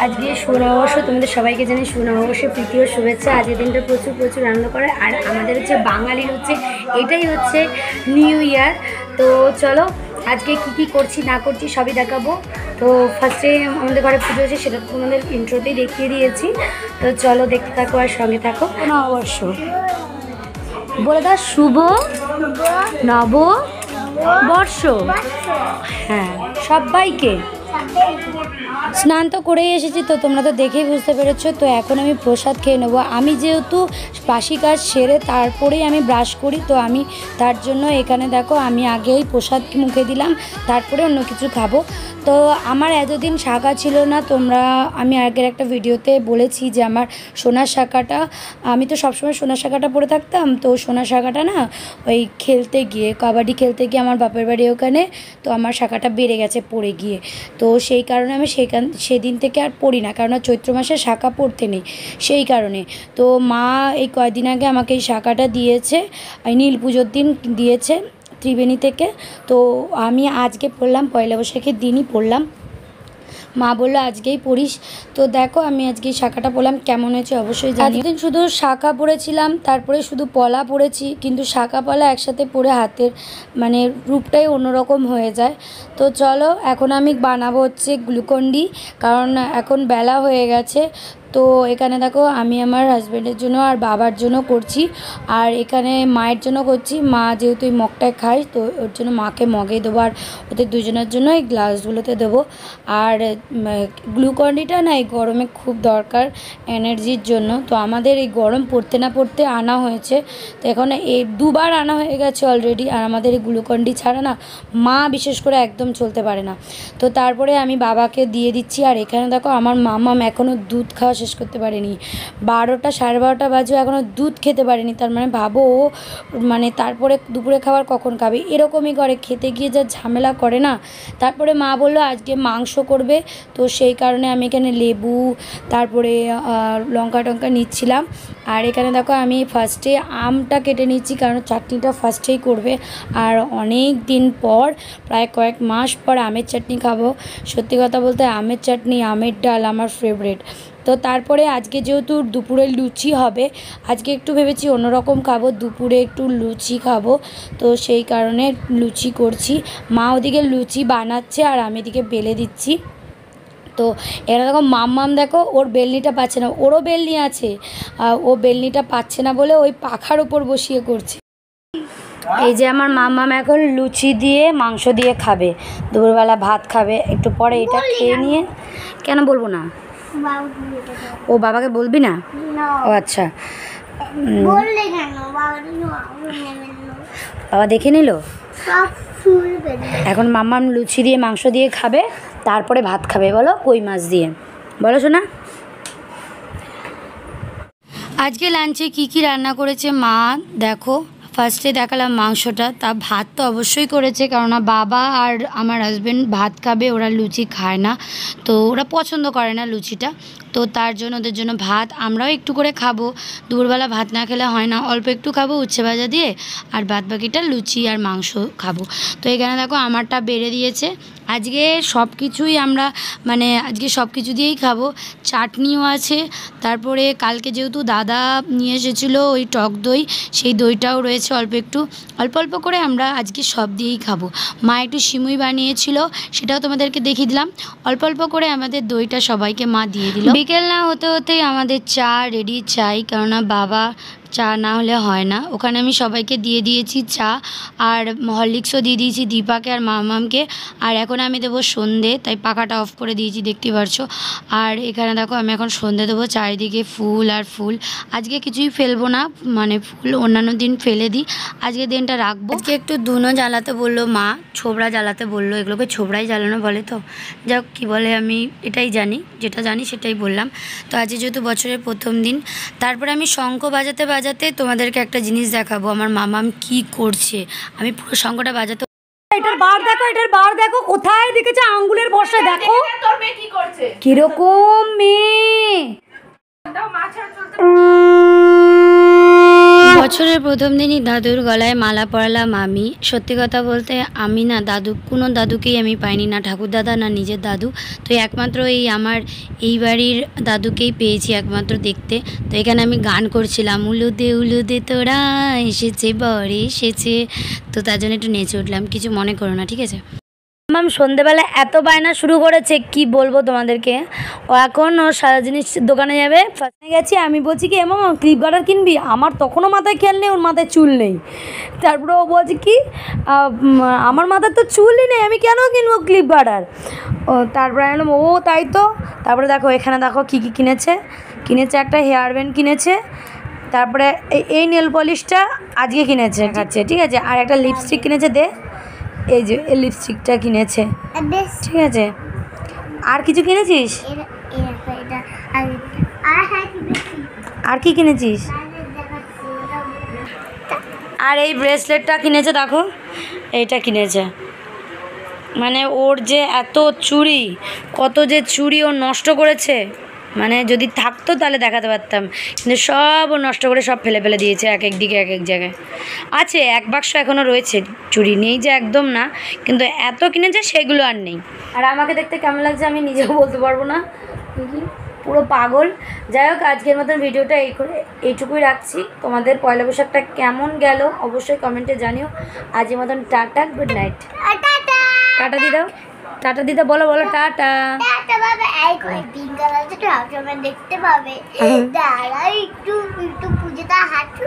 আজকে সুনববর্ষ, তোমাদের সবাইকে জানি সুনববর্ষের প্রীতি ও শুভেচ্ছা। আজকের দিনটা প্রচুর প্রচুর আনন্দ করে, আর আমাদের হচ্ছে বাঙালির হচ্ছে এটাই হচ্ছে নিউ ইয়ার। তো চলো আজকে কি করছি না করছি সবই দেখাবো। তো ফার্স্টে আমাদের ঘরে পুজো হচ্ছে, সেটা তোমাদের ইন্ট্রোতেই দেখিয়ে দিয়েছি। তো চলো দেখতে থাকো আর সঙ্গে থাকো। নববর্ষ বলে দাও, শুভ নববর্ষ। হ্যাঁ, সবাইকে। স্নান তো করেই এসেছি, তো তোমরা তো দেখেই বুঝতে পেরেছো। তো এখন আমি প্রসাদ খেয়ে নেবো। আমি যেহেতু বাসি কাজ সেরে তারপরেই আমি ব্রাশ করি, তো আমি তার জন্য এখানে দেখো আমি আগেই প্রসাদ মুখে দিলাম, তারপরে অন্য কিছু খাবো। তো আমার এতদিন শাখা ছিল না, আমি আগের একটা ভিডিওতে বলেছি যে আমার সোনার শাখাটা, আমি তো সবসময় সোনার শাখাটা পরে থাকতাম। তো সোনার শাখাটা না ওই খেলতে গিয়ে, কাবাডি খেলতে গিয়ে আমার বাপের বাড়ি ওখানে, তো আমার শাখাটা বেড়ে গেছে পড়ে গিয়ে। তো সেই কারণে আমি সেদিন থেকে আর পড়ি না, কারণ চৈত্র মাসে শাখা পড়তে নেই, সেই কারণে। তো মা এই কয়েকদিন আগে আমাকে এই শাখাটা দিয়েছে, নীল পুজোর দিন দিয়েছে ত্রিবেণী থেকে। তো আমি আজকে পড়লাম, পয়লা বৈশাখের দিনই পড়লাম। মা বললো আজকেই পড়িস। তো দেখো আমি আজকে শাখাটা পড়লাম, কেমন হয়েছে অবশ্যই জানি। এতদিন শুধু শাখা পড়েছিলাম, তারপরে শুধু পলা পড়েছি, কিন্তু শাখা পলা একসাথে পড়ে হাতের মানে রূপটাই অন্যরকম হয়ে যায়। তো চলো এখন আমি বানাবো হচ্ছে গ্লুকন্ডি, কারণ এখন বেলা হয়ে গেছে। তো এখানে দেখো আমি আমার হাজব্যান্ডের জন্য আর বাবার জন্য করছি, আর এখানে মায়ের জন্য করছি। মা যেহেতু এই মগটায় খায়, তো ওর জন্য মাকে মগে দেবো, আর ওদের দুজনের জন্য এই গ্লাসগুলোতে দেবো। আর গ্লুকন্ডিটা না এই গরমে খুব দরকার এনার্জির জন্য। তো আমাদের এই গরম পড়তে না পড়তে আনা হয়েছে, তো এখন এই দুবার আনা হয়ে গেছে অলরেডি। আর আমাদের এই গ্লুকন্ডি ছাড়া না মা বিশেষ করে একদম চলতে পারে না। তো তারপরে আমি বাবাকে দিয়ে দিচ্ছি। আর এখানে দেখো আমার মামাম এখনও দুধ খাওয়া শেষ করতে পারেনি, 12টা 12:30 বাজে এখনও দুধ খেতে পারেনি। তার মানে ভাবো ও মানে তারপরে দুপুরে খাবার কখন খাবে, এরকমই করে, খেতে গিয়ে যা ঝামেলা করে না। তারপরে মা বললো আজকে মাংস করবে, তো সেই কারণে আমি এখানে লেবু তারপরে লঙ্কা টঙ্কা নিচ্ছিলাম। আর এখানে দেখো আমি ফার্স্টে আমটা কেটে নিচ্ছি, কারণ চাটনিটা ফার্স্টেই করবে। আর অনেক দিন পর, প্রায় কয়েক মাস পর আমের চাটনি খাবো। সত্যি কথা বলতে আমের চাটনি, আমের ডাল আমার ফেভারিট। তো তারপরে আজকে যেহেতু দুপুরে লুচি হবে, আজকে একটু ভেবেছি অন্যরকম খাবো, দুপুরে একটু লুচি খাবো। তো সেই কারণে লুচি করছি। মা ওদিকে লুচি বানাচ্ছে আর আমি এদিকে বেলে দিচ্ছি। তো এখানে দেখো মাম্মাম দেখো ওর বেলনিটা পাচ্ছে না, ওরও বেলনি আছে, ও বেলনিটা পাচ্ছে না বলে ওই পাখার উপর বসিয়ে করছে। এই যে আমার মাম্মাম এখন লুচি দিয়ে মাংস দিয়ে খাবে, দুপুরবেলা ভাত খাবে একটু পরে। এটা খেয়ে নিয়ে, কেন বলবো না, ও বাবাকে বলবি না? ও আচ্ছা, বাবা দেখে নিল। এখন মাম্মাম লুচি দিয়ে মাংস দিয়ে খাবে, তারপরে ভাত খাবে। বলো কই মাছ দিয়ে, বলো শোনা। আজকে লাঞ্চে কি রান্না করেছে মা দেখো। ফার্স্টে দেখালাম মাংসটা, তা ভাত তো অবশ্যই করেছে, কেননা বাবা আর আমার হাজব্যান্ড ভাত খাবে, ওরা লুচি খায় না, তো ওরা পছন্দ করে না লুচিটা। তো তার জন্য ওদের জন্য ভাত, আমরাও একটু করে খাবো, দুপুরবেলা ভাত না খেলে হয় না, অল্প একটু খাবো উচ্ছে ভাজা দিয়ে, আর বাদ বাকিটা লুচি আর মাংস খাবো। তো এখানে দেখো আমারটা বেড়ে দিয়েছে। আজকে সব কিছুই আমরা মানে আজকে সব কিছু দিয়েই খাবো, চাটনিও আছে। তারপরে কালকে যেহেতু দাদা নিয়ে এসেছিলো ওই টক দই, সেই দইটাও রয়েছে অল্প একটু, অল্প অল্প করে আমরা আজকে সব দিয়েই খাবো। মা একটু সিমুই বানিয়েছিল, সেটাও তোমাদেরকে দেখিয়ে দিলাম। অল্প অল্প করে আমাদের দইটা সবাইকে মা দিয়ে দিল। বিকেল না হতে হতেই আমাদের চা রেডি, চাই, কেননা বাবা চা না হলে হয় না। ওখানে আমি সবাইকে দিয়ে দিয়েছি চা, আর হরলিক্সও দিয়ে দিয়েছি দীপাকে আর মামামকে। আর এখন আমি দেবো সন্ধে, তাই পাখাটা অফ করে দিয়েছি, দেখতে পারছো। আর এখানে দেখো আমি এখন সন্ধে দেবো, চারিদিকে ফুল আর ফুল। আজকে কিছুই ফেলবো না, মানে ফুল অন্যান্য দিন ফেলে দিই, আজকে দিনটা রাখবো। আজকে একটু ধুনো জ্বালাতে বললো মা, ছোবড়া জ্বালাতে বললো, এগুলোকে ছোবড়াই জ্বালানো বলে। তো যাক কী বলে আমি এটাই জানি, যেটা জানি সেটাই বললাম। তো আজকে যেহেতু বছরের প্রথম দিন, তারপরে আমি শঙ্খ বাজাতে বাজাতে তোমাদেরকে একটা জিনিস দেখাবো আমার মামাম কি করছে। আমি পুরো শঙ্খটা বাজাতে, এটার বার দেখো কোথায় দেখেছে, আঙ্গুলের বর্ষায় দেখো তোর মেয়ে কি করছে, কিরকম মেয়ে। বছরের প্রথম দিনই দাদুর গলায় মালা পরালাম আমি। সত্যি কথা বলতে আমি না কোনো দাদুকেই আমি পাইনি, না ঠাকুর দাদা না নিজের দাদু। তো একমাত্র আমার এই বাড়ির দাদুকেই পেয়েছি একমাত্র দেখতে। তো এখানে আমি গান করছিলাম, উলুদে তোরা এসেছে বর এসেছে। তো তার জন্য একটু নেচে উঠলাম, কিছু মনে করো না, ঠিক আছে। ম্যাম সন্ধেবেলা এত বায়না শুরু করেছে কি বলবো তোমাদেরকে। ও এখন ও সারা জিনিস দোকানে যাবে, ফার্স্টে গেছি আমি বলছি কি মামা ক্লিপ গার্ডার কিনবি, আমার তখনও মাথায় খেয়াল নেই ওর মাথায় চুল নেই। তারপরে ও বলছে কি আমার মাথায় তো চুলই নেই, আমি কেন কিনবো ক্লিপ গার্ডার। ও তারপরে আমি বললাম ও তাই তো। তারপরে দেখো এখানে দেখো কী কী কিনেছে একটা হেয়ার ব্যান্ড কিনেছে, তারপরে এই নেল পলিশটা আজকে কিনেছে খাচ্ছে, ঠিক আছে। আর একটা লিপস্টিক কিনেছে, দে এই যে এই লিপস্টিকটা কিনেছে, ঠিক আছে। আর কিছু কিনেছিস? আর কি কিনেছিস? আর এই ব্রেসলেটটা কিনেছে, দেখো এইটা কিনেছে। মানে ওর যে এত চুড়ি, কত যে চুড়ি ও নষ্ট করেছে, মানে যদি থাকতো তাহলে দেখাতে পারতাম, কিন্তু সব ও নষ্ট করে সব ফেলে ফেলে দিয়েছে এক এক দিকে এক এক জায়গায়। আছে এক বাক্স এখনও রয়েছে চুড়ি, নেই যে একদম না, কিন্তু এত কিনেছে সেগুলো আর নেই। আর আমাকে দেখতে কেমন লাগছে আমি নিজেও বলতে পারবো না, পুরো পাগল। যাই হোক আজকের মতন ভিডিওটা এইটুকুই রাখছি। তোমাদের পয়লা বৈশাখটা কেমন গেল অবশ্যই কমেন্টে জানিও। আজকের মতন টাটা, গুড নাইট। টাটা দি দাও, টাটা দিদা বলো বলো টাটা। দেখতে পাবে একটু পুজোটা হাঁটু।